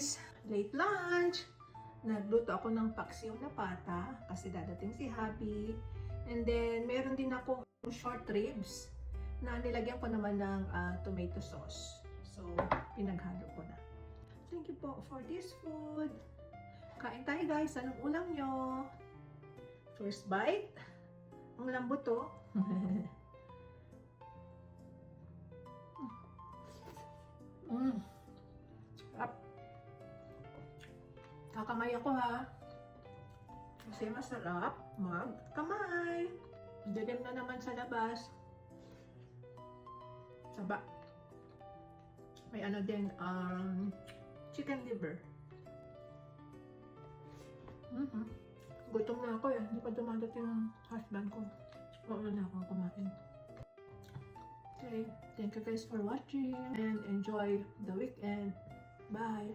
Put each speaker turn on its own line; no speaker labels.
guys! Late lunch! Nagluto ako ng paksiw na pata kasi dadating si Happy. And then, meron din ako short ribs na nilagyan ko naman ng tomato sauce. So, pinaghalo ko na. Thank you po for this food. Kain tayo guys. Anong ulam nyo? First bite. Ang lambot to. Sarap. Kakamay ako ha. Kasi masarap magkamay. Dilim na naman sa labas. Saba. May ano din, chicken liver. Gutom na ako eh. Hindi pa dumadating ang husband ko. Wala na akong kumain. Okay, thank you guys for watching and enjoy the weekend. Bye!